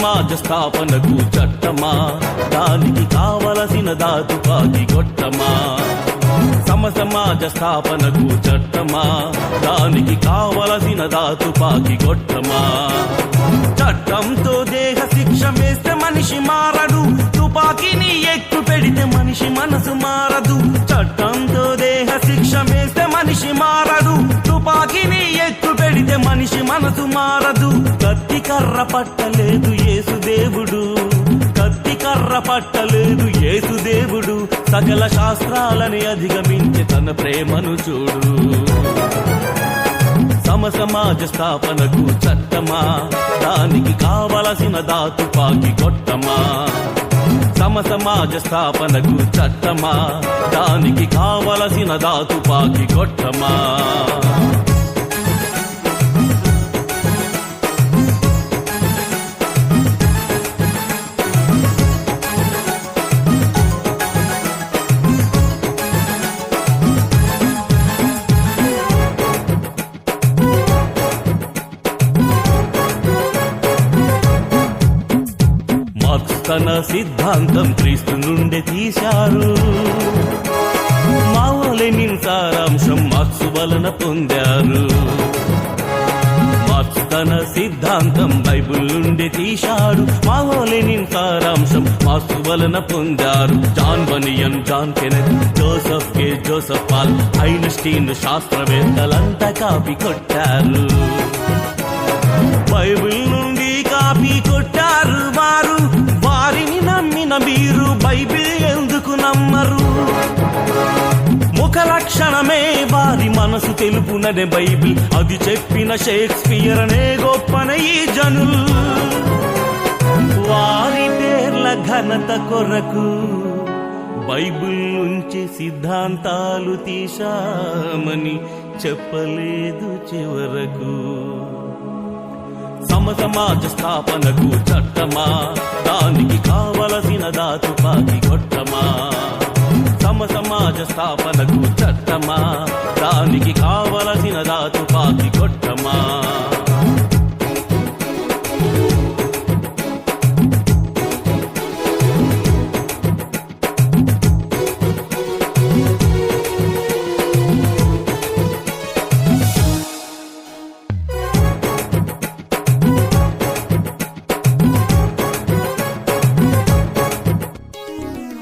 సమాజ స్థాపనకు చట్టమా, దానికి కావలసిన తుపాకీ కొట్టమా. సమాజ స్థాపనకు చట్టమా, దానికి కావలసిన తుపాకీ కొట్టమా. చట్టంతో దేహ శిక్ష వేస్తే మనిషి మారడు, తుపాకీని ఎక్కు పెడితే మనిషి మనసు మారదు. చట్టంతో దేహ శిక్ష వేస్తే మనిషి మారడు, తుపాకీని ఎక్కు పెడితే మనిషి మనసు మారదు. కత్తి కర్ర పట్టలేదు యేసుదేవుడు, కత్తి కర్ర పట్టలేదు యేసుదేవుడు. సకల శాస్త్రాలని అధిగమించి తన ప్రేమను చూడు. సమాజ స్థాపనకు చట్టమా, దానికి కావలసిన తుపాకీ కొట్టమా. సమాజ స్థాపనకు చట్టమా, దానికి కావలసిన తుపాకీ కొట్టమా. తన సిద్ధాంతం క్రీస్తు నుండి తీశారు. మావో లెనిన్ సారాంశం మార్క్స్ వలన పొందారు. మార్క్స్ తన సిద్ధాంతం బైబిల్ నుండి తీశాడు. మావో లెనిన్ సారాంశం మార్క్స్ వలన పొందారు. John Bunyan, John Kenneth, Joseph Paul, Einstein శాస్త్రవేత్తలంతా కాపీ కొట్టారు. బైబిల్ నుండి కాపీ కొట్టారు వారు. వారిని నమ్మిన మీరు బైబిల్ ఎందుకు నమ్మరు? ముఖ లక్షణమే వారి మనసు తెలుపుననే బైబిల్, అది చెప్పిన షేక్స్పియర్ అనే గొప్పన ఈ జనులు. వారి పేర్ల ఘనత కొరకు బైబిల్ నుంచి సిద్ధాంతాలు తీశామని చెప్పలేదు చివరకు. సమాజ స్థాపనకు చట్టమా, దానికి కావలసిన తుపాకీ కొట్టమా. సమాజ స్థాపనకు చట్టమా, దానికి కావలసిన తుపాకీ కొట్టమా.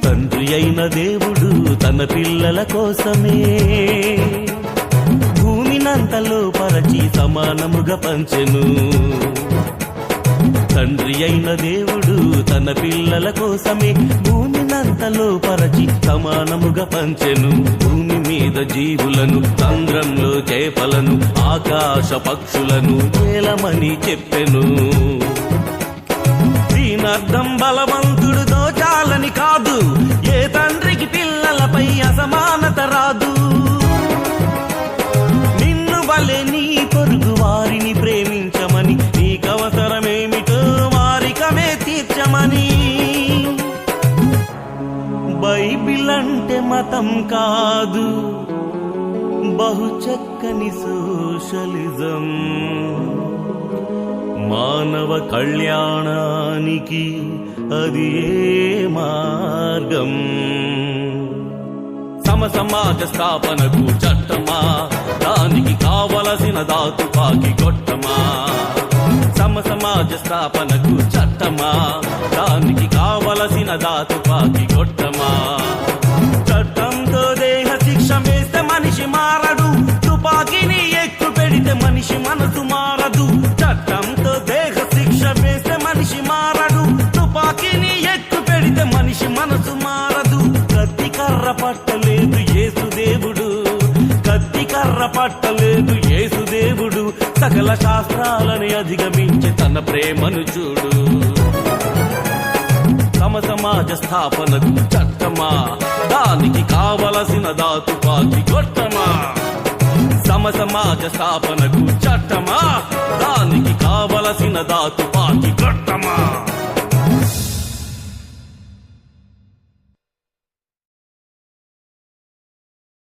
తండ్రి అయిన దేవుడు తన పిల్లల కోసమే భూమినంతలో పరచి సమానముగా పంచెను. తండ్రి అయిన దేవుడు తన పిల్లల కోసమే భూమినంతలో పరచి సమానముగా పంచెను. భూమి మీద జీవులను, చంద్రంలో చేపలను, ఆకాశ పక్షులను ఏలమని చెప్పెను. దీనర్థం బలవంతుడు దోచాలని కాదు, ఏ తండ్రికి పిల్లలపై అసమానత రాదు. నిన్ను వలె నీ పొరుగు వారిని ప్రేమించమని, నీకవసరమేమిటో వారికమే తీర్చమని. బైబిల్ అంటే మతం కాదు, బహు చక్కని సోషలిజం. మానవ కళ్యాణానికి అది ఏ మార్గం. సమాజ స్థాపనకు చట్టమా, దానికి కావలసిన తుపాకీ కొట్టమా. సమాజ స్థాపనకు చట్టమా, దానికి కావలసిన తుపాకీ కొట్టమా. చట్టంతో దేహ శిక్ష వేస్తే మనిషి మారడు, తుపాకీని ఎక్కు పెడితే మనిషి మనసు మారదు. చట్టంతో దేహ శిక్ష వేస్తే మనిషి మారడు, తుపాకీని ఎక్కు పెడితే మనిషి మనసు మారదు. కత్తి కర్ర పట్టలేదు యేసుదేవుడు, కత్తి కర్ర పట్టలేదు యేసుదేవుడు. సకల శాస్త్రాలని అధిగమించి తన ప్రేమను చూడు. సమాజ స్థాపనకు చట్టమా, దానికి కావలసిన తుపాకీ కొట్టమా. సమాజ స్థాపనకు చట్టమా, దానికి కావలసిన తుపాకీ